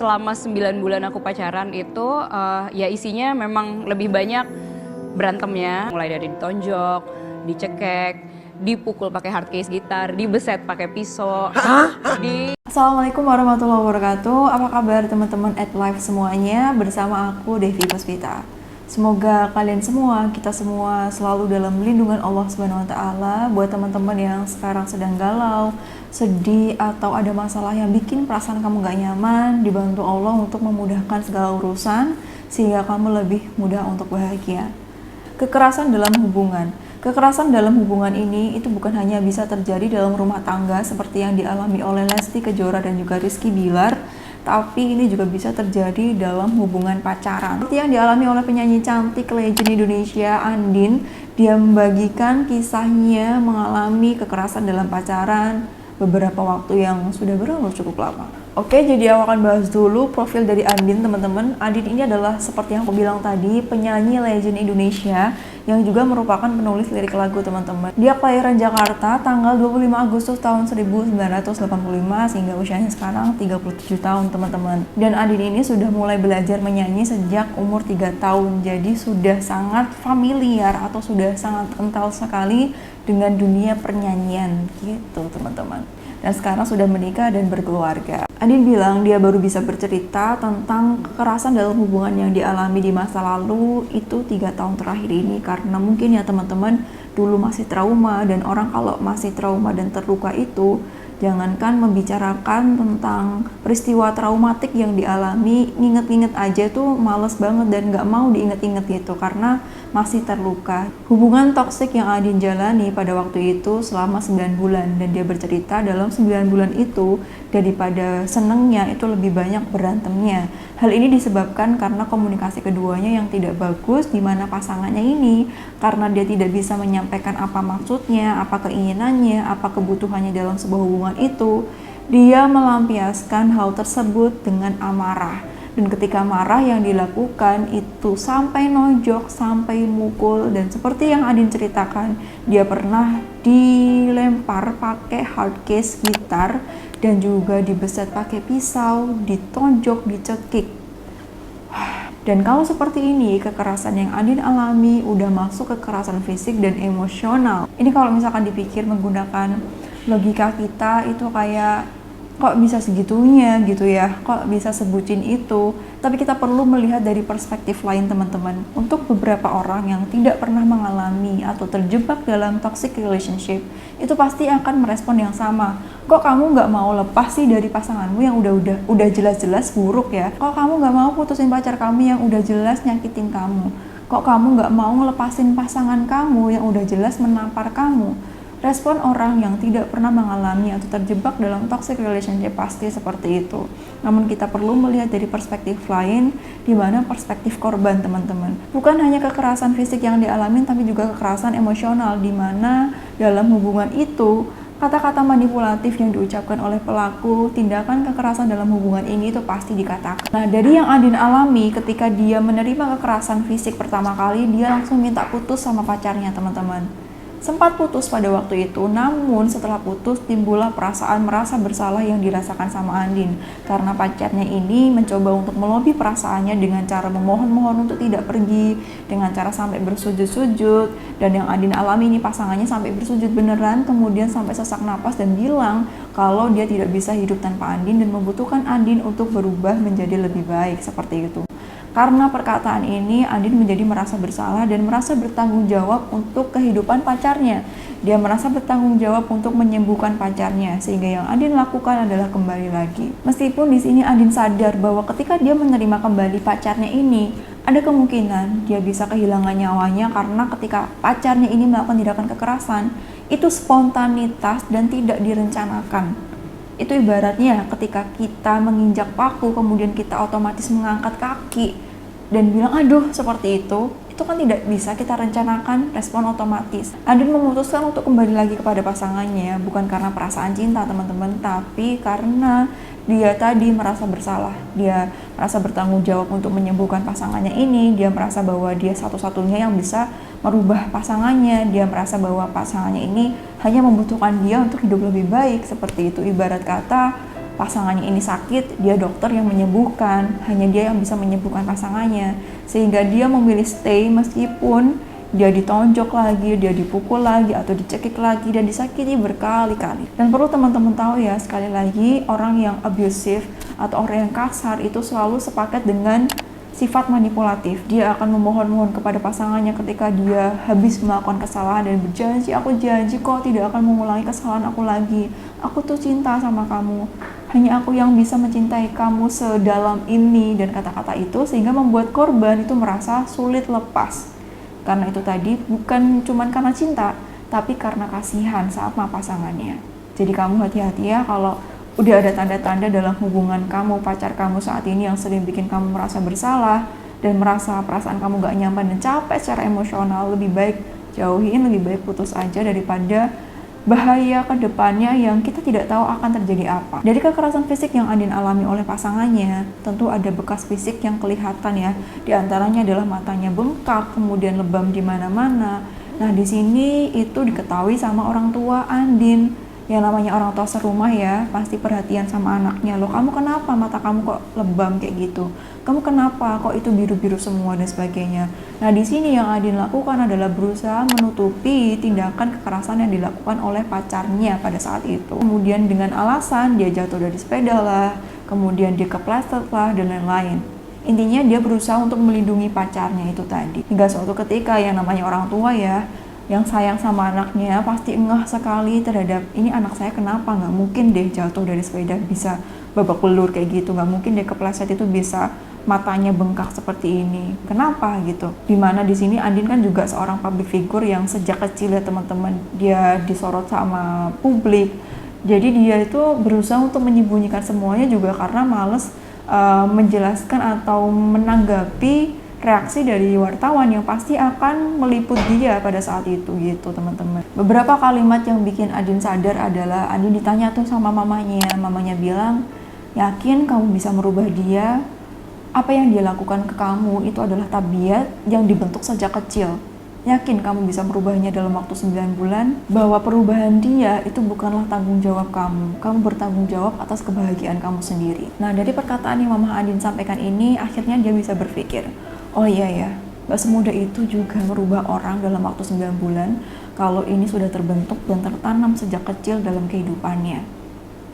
Selama 9 bulan aku pacaran itu ya isinya memang lebih banyak berantemnya. Mulai dari ditonjok, dicekek, dipukul pakai hardcase gitar, dibeset pakai pisau. Assalamualaikum warahmatullahi wabarakatuh. Apa kabar teman-teman at life semuanya? Bersama aku Devi Puspita. Semoga kalian semua, kita semua selalu dalam lindungan Allah Subhanahu wa taala. Buat teman-teman yang sekarang sedang galau, sedih atau ada masalah yang bikin perasaan kamu gak nyaman, dibantu Allah untuk memudahkan segala urusan sehingga kamu lebih mudah untuk bahagia. Kekerasan dalam hubungan. Kekerasan dalam hubungan ini itu bukan hanya bisa terjadi dalam rumah tangga seperti yang dialami oleh Lesti Kejora dan juga Rizky Bilar, tapi ini juga bisa terjadi dalam hubungan pacaran. Seperti yang dialami oleh penyanyi cantik legend Indonesia Andin, dia membagikan kisahnya mengalami kekerasan dalam pacaran beberapa waktu yang sudah berlalu cukup lama. Oke, jadi aku akan bahas dulu profil dari Andin, teman-teman. Andin ini adalah seperti yang aku bilang tadi, penyanyi legend Indonesia yang juga merupakan penulis lirik lagu, teman-teman. Dia kelahiran Jakarta tanggal 25 Agustus tahun 1985 sehingga usianya sekarang 37 tahun, teman-teman. Dan Andin ini sudah mulai belajar menyanyi sejak umur 3 tahun. Jadi sudah sangat familiar atau sudah sangat kental sekali dengan dunia pernyanyian gitu, teman-teman. Dan sekarang sudah menikah dan berkeluarga. Andin bilang dia baru bisa bercerita tentang kekerasan dalam hubungan yang dialami di masa lalu itu 3 tahun terakhir ini, karena mungkin ya teman-teman dulu masih trauma, dan orang kalau masih trauma dan terluka itu jangankan membicarakan tentang peristiwa traumatik yang dialami, nginget-nginget aja tuh males banget dan gak mau diinget-inget gitu karena masih terluka. Hubungan toksik yang Andin jalani pada waktu itu selama 9 bulan, dan dia bercerita dalam 9 bulan itu daripada senengnya itu lebih banyak berantemnya. Hal ini disebabkan karena komunikasi keduanya yang tidak bagus, di mana pasangannya ini karena dia tidak bisa menyampaikan apa maksudnya, apa keinginannya, apa kebutuhannya dalam sebuah hubungan itu, dia melampiaskan hal tersebut dengan amarah. Dan ketika marah yang dilakukan itu sampai nojok, sampai mukul, dan seperti yang Andin ceritakan, dia pernah dilempar pakai hardcase gitar dan juga dibeset pakai pisau, ditonjok, dicekik. Dan kalau seperti ini, kekerasan yang Andin alami udah masuk kekerasan fisik dan emosional. Ini kalau misalkan dipikir menggunakan logika kita itu kayak kok bisa segitunya gitu ya, kok bisa sebutin itu. Tapi kita perlu melihat dari perspektif lain, teman-teman. Untuk beberapa orang yang tidak pernah mengalami atau terjebak dalam toxic relationship, itu pasti akan merespon yang sama. Kok kamu nggak mau lepas sih dari pasanganmu yang udah jelas-jelas buruk ya? Kok kamu nggak mau putusin pacar kamu yang udah jelas nyakitin kamu? Kok kamu nggak mau ngelepasin pasangan kamu yang udah jelas menampar kamu? Respon orang yang tidak pernah mengalami atau terjebak dalam toxic relationship pasti seperti itu. Namun kita perlu melihat dari perspektif lain, di mana perspektif korban, teman-teman. Bukan hanya kekerasan fisik yang dialami, tapi juga kekerasan emosional, di mana dalam hubungan itu kata-kata manipulatif yang diucapkan oleh pelaku tindakan kekerasan dalam hubungan ini itu pasti dikatakan. Nah, dari yang Andin alami ketika dia menerima kekerasan fisik pertama kali, dia langsung minta putus sama pacarnya, teman-teman. Sempat putus pada waktu itu, namun setelah putus timbullah perasaan merasa bersalah yang dirasakan sama Andin karena pacarnya ini mencoba untuk melobi perasaannya dengan cara memohon-mohon untuk tidak pergi, dengan cara sampai bersujud-sujud. Dan yang Andin alami ini pasangannya sampai bersujud beneran, kemudian sampai sesak napas dan bilang kalau dia tidak bisa hidup tanpa Andin dan membutuhkan Andin untuk berubah menjadi lebih baik, seperti itu. Karena perkataan ini, Andin menjadi merasa bersalah dan merasa bertanggung jawab untuk kehidupan pacarnya. Dia merasa bertanggung jawab untuk menyembuhkan pacarnya, sehingga yang Andin lakukan adalah kembali lagi. Meskipun di sini Andin sadar bahwa ketika dia menerima kembali pacarnya ini, ada kemungkinan dia bisa kehilangan nyawanya karena ketika pacarnya ini melakukan tindakan kekerasan, itu spontanitas dan tidak direncanakan. Itu ibaratnya ketika kita menginjak paku, kemudian kita otomatis mengangkat kaki dan bilang aduh seperti itu kan tidak bisa kita rencanakan, respon otomatis. Andin memutuskan untuk kembali lagi kepada pasangannya, bukan karena perasaan cinta, teman-teman, tapi karena dia tadi merasa bersalah. Dia merasa bertanggung jawab untuk menyembuhkan pasangannya ini. Dia merasa bahwa dia satu-satunya yang bisa merubah pasangannya. Dia merasa bahwa pasangannya ini hanya membutuhkan dia untuk hidup lebih baik. Seperti itu, ibarat kata pasangannya ini sakit, dia dokter yang menyembuhkan, hanya dia yang bisa menyembuhkan pasangannya, sehingga dia memilih stay meskipun dia ditonjok lagi, dia dipukul lagi, atau dicekik lagi, dan disakiti berkali-kali. Dan perlu teman-teman tahu ya, sekali lagi, orang yang abusive atau orang yang kasar itu selalu sepaket dengan sifat manipulatif. Dia akan memohon-mohon kepada pasangannya ketika dia habis melakukan kesalahan dan berjanji, aku janji kok tidak akan mengulangi kesalahan aku lagi. Aku tuh cinta sama kamu. Hanya aku yang bisa mencintai kamu sedalam ini, dan kata-kata itu sehingga membuat korban itu merasa sulit lepas. Karena itu tadi bukan cuma karena cinta, tapi karena kasihan sama pasangannya. Jadi kamu hati-hati ya kalau udah ada tanda-tanda dalam hubungan kamu, pacar kamu saat ini yang sering bikin kamu merasa bersalah dan merasa perasaan kamu gak nyaman dan capek secara emosional, lebih baik jauhin, lebih baik putus aja daripada bahaya ke depannya yang kita tidak tahu akan terjadi apa. Dari kekerasan fisik yang Andin alami oleh pasangannya, tentu ada bekas fisik yang kelihatan ya. Di antaranya adalah matanya bengkak, kemudian lebam di mana-mana. Nah, di sini itu diketahui sama orang tua Andin. Yang namanya orang tua serumah ya, pasti perhatian sama anaknya. Loh, kamu kenapa mata kamu kok lebam kayak gitu? Kamu kenapa kok itu biru-biru semua dan sebagainya. Nah, di sini yang Andin lakukan adalah berusaha menutupi tindakan kekerasan yang dilakukan oleh pacarnya pada saat itu. Kemudian dengan alasan dia jatuh dari sepeda lah, kemudian dia kepleset lah, dan lain-lain. Intinya dia berusaha untuk melindungi pacarnya itu tadi. Hingga suatu ketika yang namanya orang tua ya, yang sayang sama anaknya pasti ngeh sekali terhadap ini anak saya kenapa, nggak mungkin deh jatuh dari sepeda bisa babak belur kayak gitu, nggak mungkin deh kepleset itu bisa matanya bengkak seperti ini, kenapa gitu. Dimana di sini Andin kan juga seorang public figure yang sejak kecil ya teman-teman, dia disorot sama publik, jadi dia itu berusaha untuk menyembunyikan semuanya juga karena males menjelaskan atau menanggapi reaksi dari wartawan yang pasti akan meliput dia pada saat itu gitu teman-teman. Beberapa kalimat yang bikin Andin sadar adalah Andin ditanya tuh sama mamanya bilang, yakin kamu bisa merubah dia? Apa yang dia lakukan ke kamu itu adalah tabiat yang dibentuk sejak kecil. Yakin kamu bisa merubahnya dalam waktu 9 bulan? Bahwa perubahan dia itu bukanlah tanggung jawab kamu. Kamu bertanggung jawab atas kebahagiaan kamu sendiri. Nah, dari perkataan yang Mama Andin sampaikan ini, akhirnya dia bisa berpikir, oh iya ya, gak semudah itu juga merubah orang dalam waktu 9 bulan kalau ini sudah terbentuk dan tertanam sejak kecil dalam kehidupannya.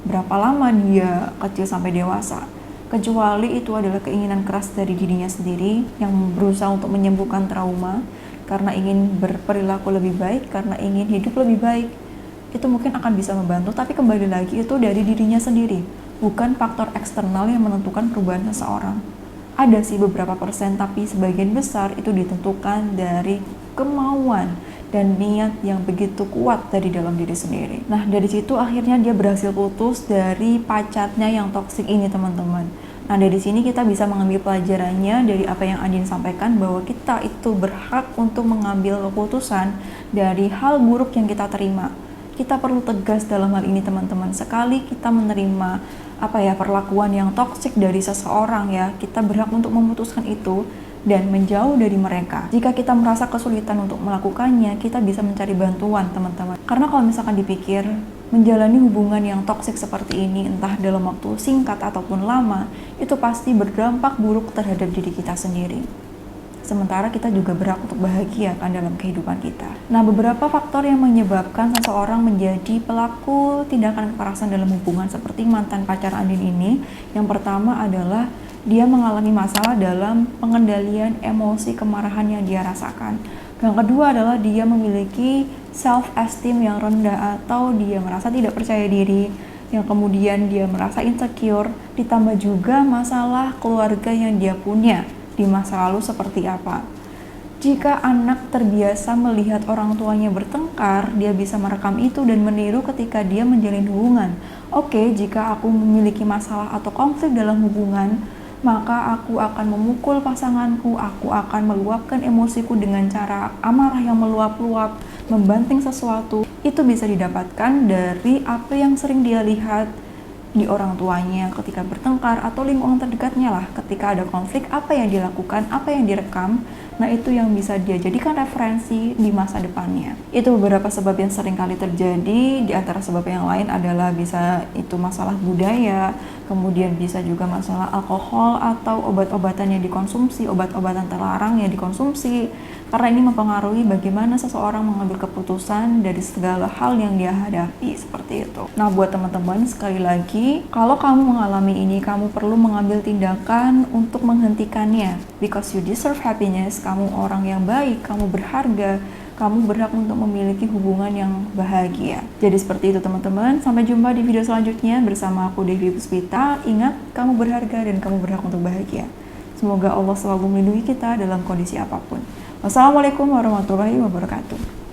Berapa lama dia kecil sampai dewasa? Kecuali itu adalah keinginan keras dari dirinya sendiri yang berusaha untuk menyembuhkan trauma karena ingin berperilaku lebih baik, karena ingin hidup lebih baik. Itu mungkin akan bisa membantu, tapi kembali lagi itu dari dirinya sendiri, bukan faktor eksternal yang menentukan perubahan seseorang. Ada sih beberapa persen, tapi sebagian besar itu ditentukan dari kemauan dan niat yang begitu kuat dari dalam diri sendiri. Nah, dari situ akhirnya dia berhasil putus dari pacarnya yang toksik ini teman-teman. Nah, dari sini kita bisa mengambil pelajarannya dari apa yang Andin sampaikan, bahwa kita itu berhak untuk mengambil keputusan dari hal buruk yang kita terima. Kita perlu tegas dalam hal ini teman-teman. Sekali kita menerima perlakuan yang toksik dari seseorang ya, kita berhak untuk memutuskan itu dan menjauh dari mereka. Jika kita merasa kesulitan untuk melakukannya, kita bisa mencari bantuan teman-teman. Karena kalau misalkan dipikir, menjalani hubungan yang toksik seperti ini, entah dalam waktu singkat ataupun lama, itu pasti berdampak buruk terhadap diri kita sendiri. Sementara kita juga berhak untuk bahagia kan dalam kehidupan kita. Nah, beberapa faktor yang menyebabkan seseorang menjadi pelaku tindakan kekerasan dalam hubungan seperti mantan pacar Andin ini, yang pertama adalah dia mengalami masalah dalam pengendalian emosi kemarahan yang dia rasakan. Yang kedua adalah dia memiliki self-esteem yang rendah atau dia merasa tidak percaya diri, yang kemudian dia merasa insecure, ditambah juga masalah keluarga yang dia punya di masa lalu seperti apa. Jika anak terbiasa melihat orang tuanya bertengkar, dia bisa merekam itu dan meniru ketika dia menjalin hubungan. Oke, jika aku memiliki masalah atau konflik dalam hubungan, maka aku akan memukul pasanganku, aku akan meluapkan emosiku dengan cara amarah yang meluap-luap, membanting sesuatu. Itu bisa didapatkan dari apa yang sering dia lihat di orang tuanya ketika bertengkar, atau lingkungan terdekatnya lah ketika ada konflik, apa yang dilakukan, apa yang direkam. Nah, itu yang bisa dia jadikan referensi di masa depannya. Itu beberapa sebab yang sering kali terjadi. Di antara sebab yang lain adalah bisa itu masalah budaya, kemudian bisa juga masalah alkohol atau obat-obatan yang dikonsumsi, obat-obatan terlarang yang dikonsumsi. Karena ini mempengaruhi bagaimana seseorang mengambil keputusan dari segala hal yang dia hadapi, seperti itu. Nah, buat teman-teman, sekali lagi, kalau kamu mengalami ini, kamu perlu mengambil tindakan untuk menghentikannya. Because you deserve happiness, kamu orang yang baik, kamu berharga, kamu berhak untuk memiliki hubungan yang bahagia. Jadi seperti itu teman-teman, sampai jumpa di video selanjutnya bersama aku Devi Puspita. Ingat, kamu berharga dan kamu berhak untuk bahagia. Semoga Allah selalu melindungi kita dalam kondisi apapun. Wassalamualaikum warahmatullahi wabarakatuh.